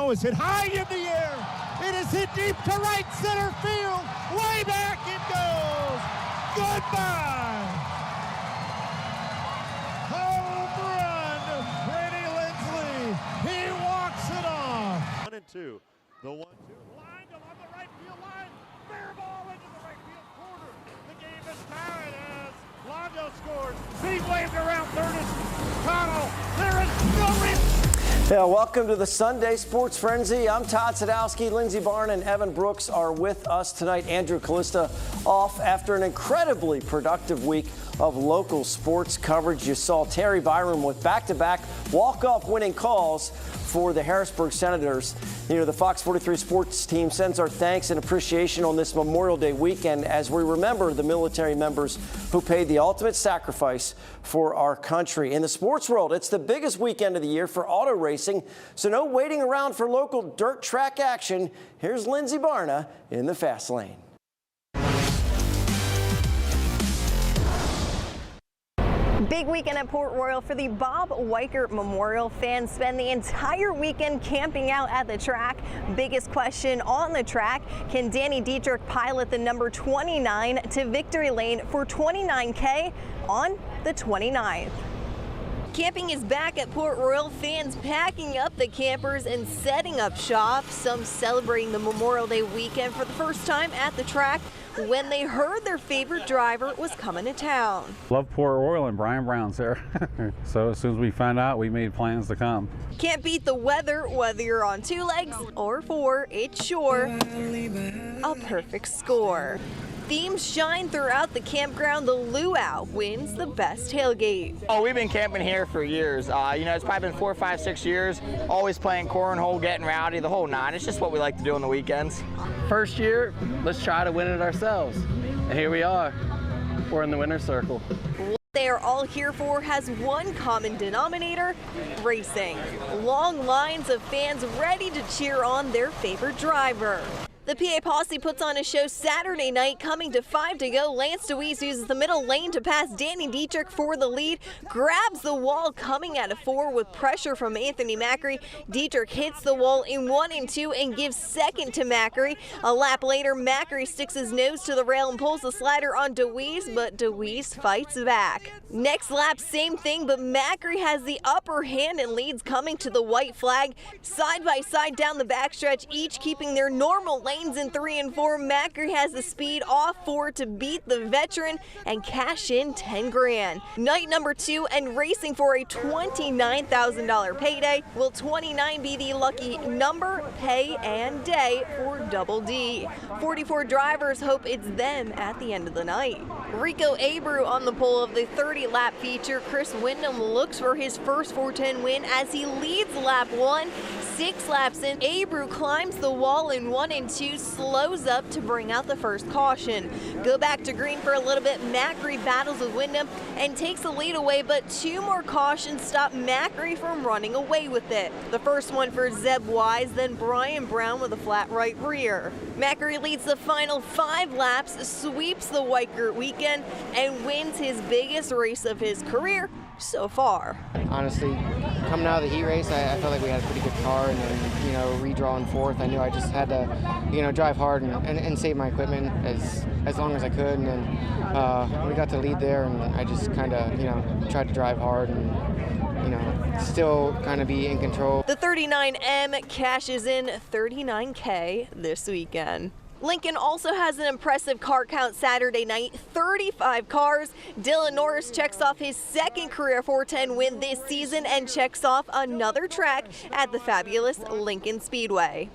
throw is hit high in the air. It is hit deep to right center field. Way back it goes. Goodbye. Home run, Brady Lindsley. He walks it off. 1-2. The 1-2. Lined along the right field line. Fair ball into the right field corner. The game is tied as Londo scores. He waved around third as Connell. There is no reason. Yeah, welcome to the Sunday Sports Frenzy. I'm Todd Sadowski. Lindsey Barn and Evan Brooks are with us tonight. Andrew Callista off after an incredibly productive week of local sports coverage. You saw Terry Byram with back-to-back walk-off winning calls for the Harrisburg Senators. You know, the Fox 43 sports team sends our thanks and appreciation on this Memorial Day weekend as we remember the military members who paid the ultimate sacrifice for our country. In the sports world, it's the biggest weekend of the year for auto racing, so no waiting around for local dirt track action. Here's Lindsey Barna in the fast lane. Big weekend at Port Royal for the Bob Weikert Memorial. Fans spend the entire weekend camping out at the track. Biggest question on the track, can Danny Dietrich pilot the number 29 to victory lane for 29K on the 29th? Camping is back at Port Royal, fans packing up the campers and setting up shop, some celebrating the Memorial Day weekend for the first time at the track when they heard their favorite driver was coming to town. Love Port Royal and Brian Brown's there. So as soon as we found out, we made plans to come. Can't beat the weather, whether you're on 2 legs or 4, it's sure a perfect score. Themes shine throughout the campground. The Luau wins the best tailgate. Oh, we've been camping here for years. You know, it's probably been 4, 5, 6 years. Always playing cornhole, getting rowdy, the whole nine. It's just what we like to do on the weekends. First year, let's try to win it ourselves. And here we are. We're in the winner's circle. What they are all here for has one common denominator: racing. Long lines of fans ready to cheer on their favorite driver. The PA Posse puts on a show Saturday night. Coming to 5 to go, Lance DeWeese uses the middle lane to pass Danny Dietrich for the lead, grabs the wall coming out of 4 with pressure from Anthony Macri. Dietrich hits the wall in 1 and 2 and gives second to Macri. A lap later, Macri sticks his nose to the rail and pulls the slider on DeWeese, but DeWeese fights back. Next lap, same thing, but Macri has the upper hand and leads coming to the white flag. Side by side down the backstretch, each keeping their normal lane in 3 and 4. Macri has the speed off 4 to beat the veteran and cash in 10 grand. Night number 2 and racing for a $29,000 payday. Will 29 be the lucky number, pay, and day for Double D? 44 drivers hope it's them at the end of the night. Rico Abreu on the pole of the 30-lap feature. Chris Windham looks for his first 410 win as he leads lap 1. 6 laps in, Abreu climbs the wall in 1 and 2, slows up to bring out the first caution. Go back to green for a little bit. Macri battles with Windham and takes the lead away, but 2 more cautions stop Macri from running away with it. The first one for Zeb Wise, then Brian Brown with a flat right rear. Macri leads the final 5 laps, sweeps the Weikert weekend, and wins his biggest race of his career so far. Honestly, coming out of the heat race, I felt like we had a pretty good car, and then, you know, redrawing 4th, I knew I just had to, you know, drive hard and save my equipment as long as I could, and then we got to lead there, and I just kind of, you know, tried to drive hard and, you know, still kind of be in control. The 39M cashes in $39K this weekend. Lincoln also has an impressive car count Saturday night, 35 cars. Dylan Norris checks off his second career 410 win this season and checks off another track at the fabulous Lincoln Speedway.